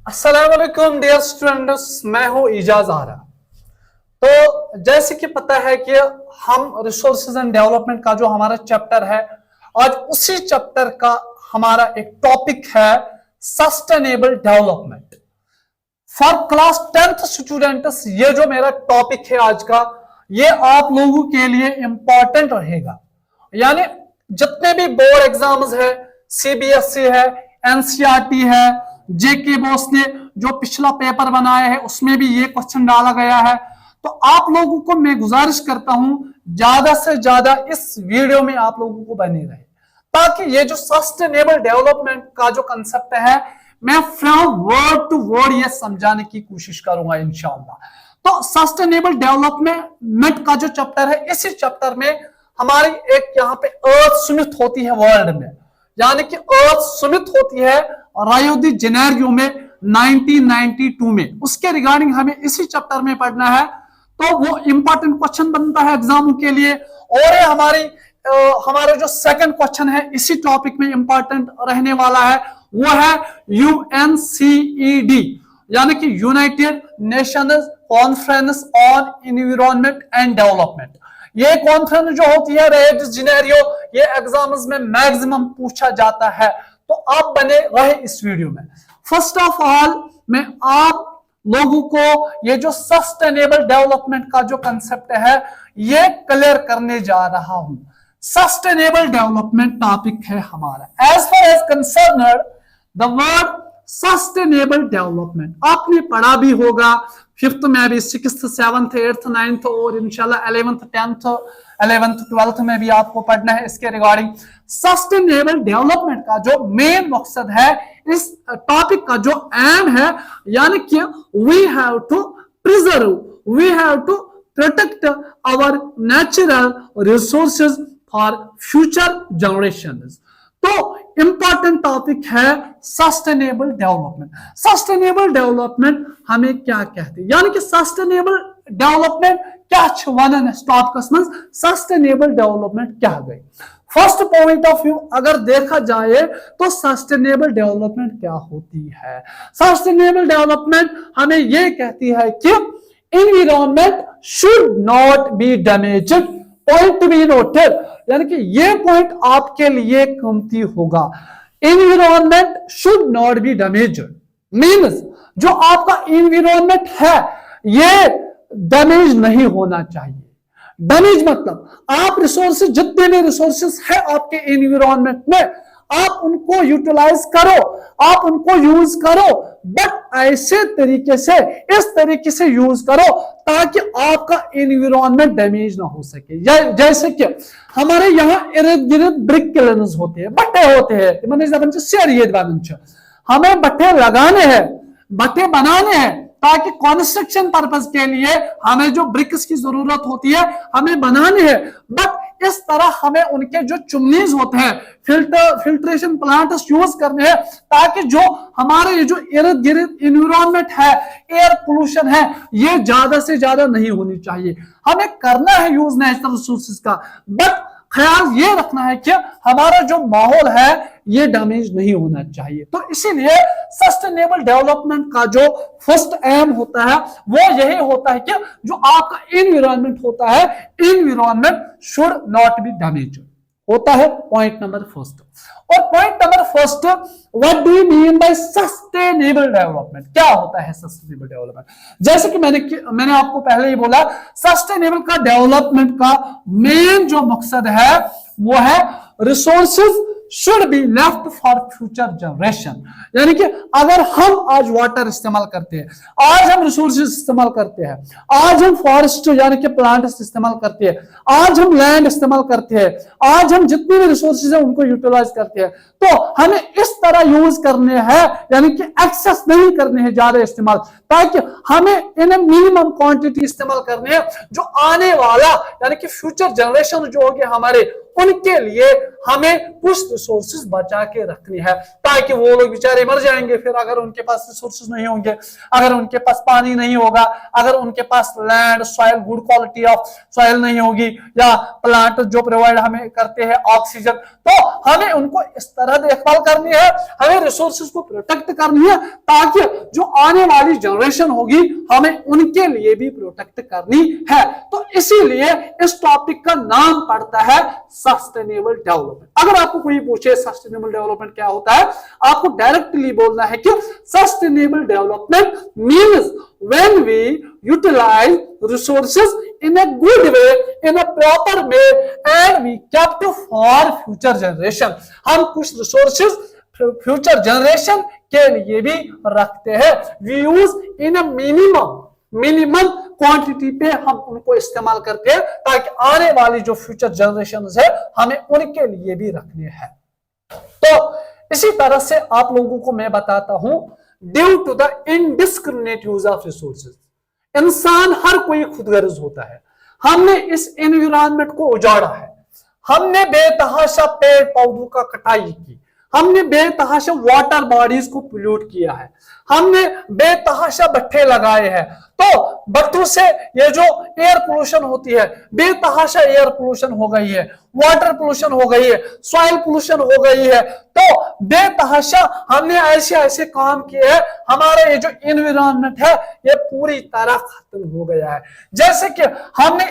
अस्सलाम वालेकुम dear students, मैं हूं इजाज आरा। तो जैसे कि पता है कि हम रिसोर्सेज एंड डेवलपमेंट का जो हमारा चैप्टर है, आज उसी चैप्टर का हमारा एक टॉपिक है sustainable development for class 10th students. ये जो मेरा टॉपिक है आज का, ये आप लोगों के लिए इंपॉर्टेंट रहेगा। यानी जितने भी बोर्ड एग्जाम्स है, सीबीएसई है, एनसीईआरटी है, जेके बोस ने जो पिछला पेपर बनाया है उसमें भी ये क्वेश्चन डाला गया है। तो आप लोगों को मैं गुजारिश करता हूं ज्यादा से ज्यादा इस वीडियो में आप लोगों को बने रहे, ताकि ये जो सस्टेनेबल डेवलपमेंट का जो कंसेप्ट है मैं फ्रॉम वर्ड टू वर्ड ये समझाने की कोशिश करूंगा इंशाअल्लाह। तो सस्टेनेबल डेवलपमेंट का जो चैप्टर है, इसी चैप्टर में हमारी एक यहाँ पे अर्थ समिट होती है वर्ल्ड में, यानी कि अर्थ समिट होती है रायो दी जेनेरियो में 1992 में। उसके रिगार्डिंग हमें इसी चैप्टर में पढ़ना है, तो वो इंपॉर्टेंट क्वेश्चन बनता है एग्जाम के लिए। और ये हमारा जो सेकंड क्वेश्चन है इसी टॉपिक में इंपॉर्टेंट रहने वाला है, वो है यूएनसीईडी, यानी कि United Nations conference on environment and development. ये कॉन्फ्रेंस जो होती है रेड जिनेरियो, ये एग्जाम्स में मैक्सिमम पूछा जाता है। तो आप बने रहे इस वीडियो में। फर्स्ट ऑफ ऑल मैं आप लोगों को ये जो सस्टेनेबल डेवलपमेंट का जो कंसेप्ट है ये क्लियर करने जा रहा हूं। सस्टेनेबल डेवलपमेंट टॉपिक है हमारा। As far as concerned the word sustainable development आपने पढ़ा भी होगा, फिफ्थ में भी, सिक्स्थ, सेवंथ, एट्थ, नाइन्थ और इंशाल्लाह 11th 12th में भी आपको पढ़ना है इसके रिगार्डिंग। सस्टेनेबल डेवलपमेंट का जो मेन मकसद है, इस टॉपिक का जो एम है, यानी कि we have to preserve, we have to protect our natural resources for future generations. तो इंपॉर्टेंट टॉपिक है सस्टेनेबल डेवलपमेंट। सस्टेनेबल डेवलपमेंट हमें क्या कहते हैं, यानी कि सस्टेनेबल डेवलपमेंट क्या वन टॉपिकस में सस्टेनेबल डेवलपमेंट क्या गई। फर्स्ट पॉइंट ऑफ व्यू अगर देखा जाए तो सस्टेनेबल डेवलपमेंट क्या होती है। सस्टेनेबल डेवलपमेंट हमें यह कहती है कि environment should not B damaged. Point to be noted, यानी कि ये पॉइंट आपके लिए कीमती होगा। Environment should not B damaged means जो आपका एनवायरनमेंट है ये डैमेज नहीं होना चाहिए। डैमेज मतलब आप रिसोर्सेज, जितने भी रिसोर्सेज है आपके एनवायरनमेंट में, आप उनको यूटिलाइज करो, आप उनको यूज करो, बट ऐसे तरीके से, इस तरीके से यूज करो ताकि आपका एनवायरनमेंट डैमेज ना हो सके। जैसे कि हमारे यहाँ इर्द गिर्द ब्रिक किलन्स होते हैं, भट्टे होते हैं, हमें भट्टे लगाने हैं, भट्टे बनाने हैं, ताकि कंस्ट्रक्शन पर्पस के लिए हमें जो ब्रिक्स की जरूरत होती है हमें बनाने हैं। बट इस तरह हमें उनके जो चुमनीज होते हैं, फिल्ट्रेशन प्लांट्स यूज करने हैं, ताकि जो हमारे ये जो इर्द गिर्द एनवायरनमेंट है, एयर पोल्यूशन है, ये ज्यादा से ज्यादा नहीं होनी चाहिए। हमें करना है यूज नेचुरल रिसोर्सेज का, बट ख्याल ये रखना है कि हमारा जो माहौल है ये डैमेज नहीं होना चाहिए। तो इसीलिए सस्टेनेबल डेवलपमेंट का जो फर्स्ट एम होता है वो यही होता है कि जो आपका एनवायरनमेंट होता है, environment should not be damage होता है। Point number first. और point number first, what do you mean by sustainable development? क्या होता है सस्टेनेबल डेवलपमेंट? जैसे कि मैंने आपको पहले ही बोला, सस्टेनेबल का डेवलपमेंट का मेन जो मकसद है वो है resources should be left for future generation. यानी कि अगर हम आज वाटर इस्तेमाल करते हैं, आज हम रिसोर्सेज इस्तेमाल करते हैं, आज हम फॉरेस्ट यानी कि प्लांट्स इस्तेमाल करते हैं, आज हम लैंड इस्तेमाल करते हैं, आज हम जितने भी रिसोर्सेज हैं उनको यूटिलाइज करते हैं, तो हमें इस तरह यूज करने हैं, यानी कि एक्सेस नहीं करने हैं ज्यादा इस्तेमाल, ताकि हमें इन मिनिमम क्वांटिटी इस्तेमाल करने हैं। जो आने वाला यानी कि फ्यूचर जनरेशन जो होगी हमारे, उनके लिए हमें कुछ रिसोर्सेज बचा के रखनी है, ताकि वो लोग बेचारे मर जाएंगे फिर अगर उनके पास रिसोर्सेज नहीं होंगे, अगर उनके पास पानी नहीं होगा, अगर उनके पास land soil good quality of soil नहीं होगी, या प्लांट जो प्रोवाइड हमें करते हैं ऑक्सीजन, तो हमें उनको इस तरह देखभाल करनी है, हमें रिसोर्सेज को प्रोटेक्ट करनी है, ताकि जो आने वाली जनरेशन होगी हमें उनके लिए भी प्रोटेक्ट करनी है। तो इसीलिए इस टॉपिक का नाम पड़ता है सस्टेनेबल डेवलपमेंट। अगर आपको कोई पूछे सस्टेनेबल डेवलपमेंट क्या होता है, आपको डायरेक्टली बोलना है कि sustainable development means when we utilize resources in a good way, in a proper way, and we kept for future generation। हम कुछ रिसोर्सेज फ्यूचर जनरेशन के लिए भी रखते हैं। We use in a minimum quantity पे हम उनको इस्तेमाल करते हैं, ताकि आने वाली जो फ्यूचर जनरेशन है हमें उनके लिए भी रखने हैं। तो इसी तरह से आप लोगों को मैं बताता हूं, due to the indiscriminate use of resources, इंसान हर कोई खुदगर्ज होता है। हमने इस एनवायरनमेंट को उजाड़ा है, हमने बेतहाशा पेड़ पौधों का कटाई की, हमने बेतहाशा वाटर बॉडीज को पोल्यूट किया है, हमने बेतहाशा भट्ठे लगाए हैं। तो भट्टों से ये जो एयर पोल्यूशन होती है, बेतहाशा एयर पोल्यूशन हो गई है, वाटर पोल्यूशन हो गई है, सॉइल पोल्यूशन हो गई है। तो बेतहाशा हमने ऐसे ऐसे काम किए हैं, हमारा ये जो एनवायरनमेंट है ये पूरी तरह खत्म हो गया है। जैसे कि हमने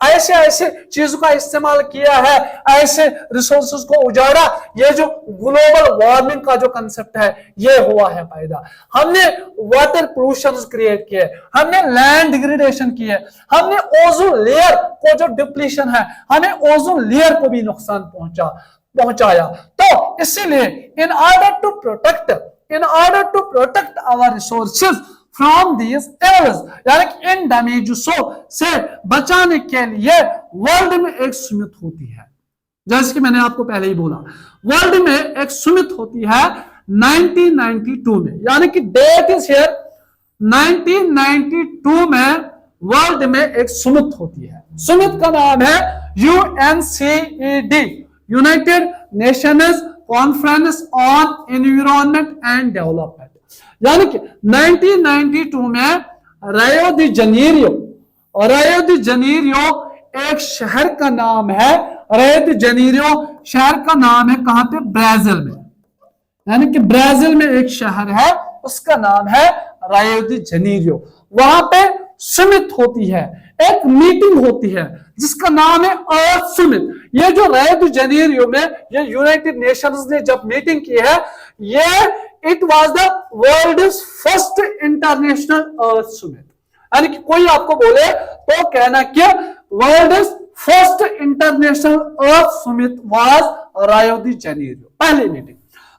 ऐसे ऐसे चीजों का इस्तेमाल किया है, ऐसे रिसोर्सेज को उजाड़ा, ये जो ग्लोबल वार्मिंग का जो कंसेप्ट है ये हुआ है पैदा। हमने वाटर पोल्यूशन क्रिएट किए, हमने लैंड डिग्रेडेशन की है, हमने ओजोन लेयर को जो डिप्लीशन है, हमें ओजोन लेयर को भी नुकसान पहुंचाया। तो इसीलिए in order to protect our resources from these errors, यानी कि इन डैमेजेसों से बचाने के लिए वर्ल्ड में एक समिति होती है। जैसे कि मैंने आपको पहले ही बोला, वर्ल्ड में एक समिति होती है 1992 में, यानी कि डेट इज हियर 1992 में वर्ल्ड में एक समिति होती है। समिति का नाम है UNCED, United Nations conference on environment and development. यानी कि 1992 में रियो दी जनीरियो एक शहर का नाम है। रियो दी जनीरियो शहर का नाम है कहां पे? ब्राजील में। यानी कि ब्राजील में एक शहर है, उसका नाम है रियो दी जनीरियो। वहां पे समिति होती है, एक मीटिंग होती है जिसका नाम है अर्थ समिट। ये जो रियो दी जनीरियो में ये यूनाइटेड नेशंस ने जब मीटिंग की है, ये it was the world's first international earth summit. यानी कि कोई आपको बोले तो कहना कि world's first international earth summit was Rio de Janeiro, पहली मीटिंग।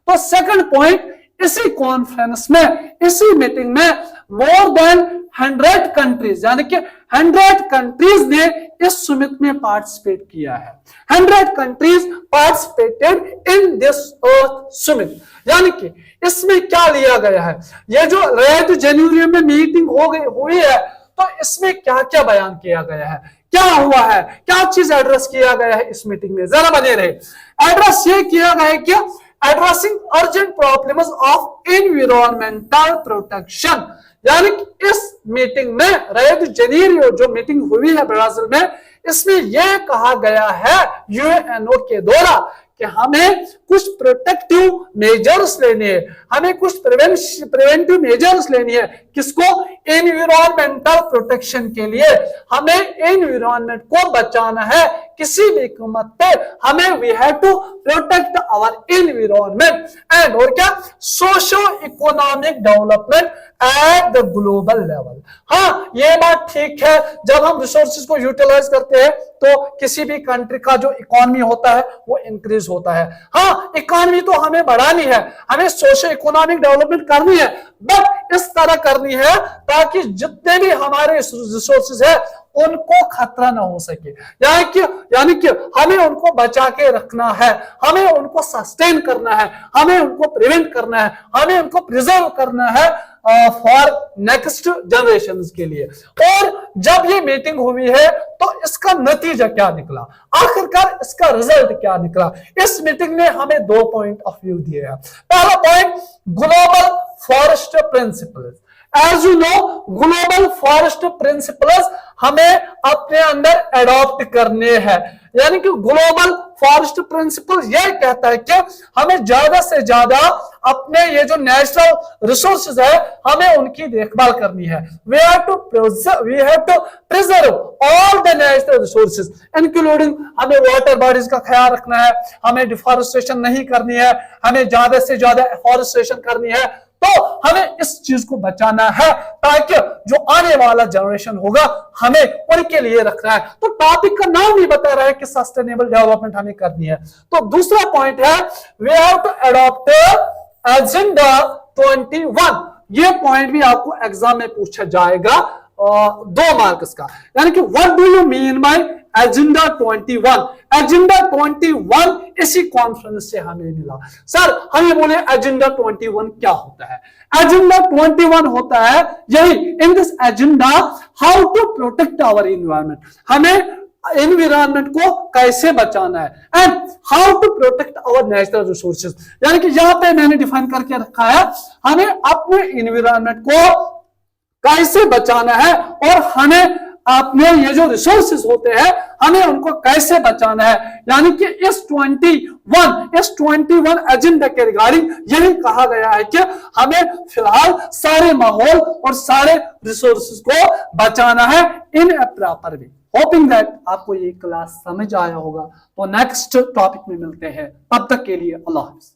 तो सेकंड पॉइंट, इसी कॉन्फ्रेंस में, इसी मीटिंग में मोर देन 100 कंट्रीज, यानी कि 100 कंट्रीज ने इस समिट में पार्टिसिपेट किया है। 100 countries participated in this earth summit. यानी कि इसमें क्या लिया गया है, ये जो रियो दी जनीरियो में मीटिंग हुई है, तो इसमें क्या क्या बयान किया गया है, क्या हुआ है, क्या चीज एड्रेस किया गया है इस मीटिंग में, जरा बने रहे। एड्रेस ये किया गया है कि addressing urgent problems of environmental protection. यानी कि इस मीटिंग में रियो दी जनीरियो जो मीटिंग हुई है ब्राजील में, इसमें यह कहा गया है यूएनओ के द्वारा कि हमें कुछ प्रोटेक्टिव मेजर्स लेने हैं, हमें कुछ प्रिवेंटिव मेजर्स लेनी है। किसको? एनवायरमेंटल प्रोटेक्शन के लिए हमें एनवायरमेंट को बचाना है किसी भी कीमत पे। हमें we have to protect our environment and और क्या, socio economic development at the global level. हाँ, ये बात ठीक है, जब हम रिसोर्सेज को यूटिलाइज करते हैं तो किसी भी कंट्री का जो इकोनॉमी होता है वो इंक्रीज होता है। हाँ, इकोनॉमी तो हमें बढ़ानी है, हमें सोशो इकोनॉमिक डेवलपमेंट करनी है, बट इस तरह करनी है ताकि जितने भी हमारे रिसोर्सेज है उनको खतरा ना हो सके। यानी कि हमें उनको बचा के रखना है, हमें उनको सस्टेन करना है, हमें उनको प्रिवेंट करना है, हमें उनको प्रिजर्व करना है, फॉर नेक्स्ट जनरेशन के लिए। और जब ये मीटिंग हुई है तो इसका नतीजा क्या निकला, आखिरकार इसका रिजल्ट क्या निकला। इस मीटिंग ने हमें 2 पॉइंट ऑफ व्यू दिए हैं। पहला point, global forest principles. As you know, global forest principles हमें अपने अंदर एडॉप्ट करने हैं। यानी कि ग्लोबल फॉरेस्ट प्रिंसिपल यह कहता है कि हमें ज्यादा से ज्यादा अपने ये जो नेचुरल रिसोर्सेज है हमें उनकी देखभाल करनी है। We have to preserve all the natural resources including हमें वाटर बॉडीज का ख्याल रखना है, हमें डिफॉरेस्टेशन नहीं करनी है, हमें ज्यादा से ज्यादा एफॉरेस्टेशन करनी है। तो हमें इस चीज को बचाना है ताकि जो आने वाला जनरेशन होगा हमें उनके लिए रखना है। तो टॉपिक का नाम ही बता रहा है कि सस्टेनेबल डेवलपमेंट हमें करनी है। तो दूसरा पॉइंट है, we have to adopt agenda 21। ये पॉइंट भी आपको एग्जाम में पूछा जाएगा 2 मार्क्स का। यानी कि what do you mean bye agenda 21? Agenda 21 इसी कॉन्फ्रेंस से हमें मिला। सर हमें बोले एजेंडा 21 क्या होता है? एजेंडा 21 होता है यही, in this agenda how to protect our environment, हमें एनवायरमेंट को कैसे बचाना है, and how to protect our natural resources. यानी कि यहां पे मैंने डिफाइन करके रखा है हमें अपने एनवायरमेंट को कैसे बचाना है और हमें अपने ये जो रिसोर्सेज होते हैं हमें उनको कैसे बचाना है। यानी कि इस 21 एजेंडा के रिगार्डिंग यही कहा गया है कि हमें फिलहाल सारे माहौल और सारे रिसोर्सेज को बचाना है इन ए प्रॉपर वे। होपिंग दैट आपको ये क्लास समझ आया होगा। तो नेक्स्ट टॉपिक में मिलते हैं, तब तक के लिए अल्लाह हाफिज।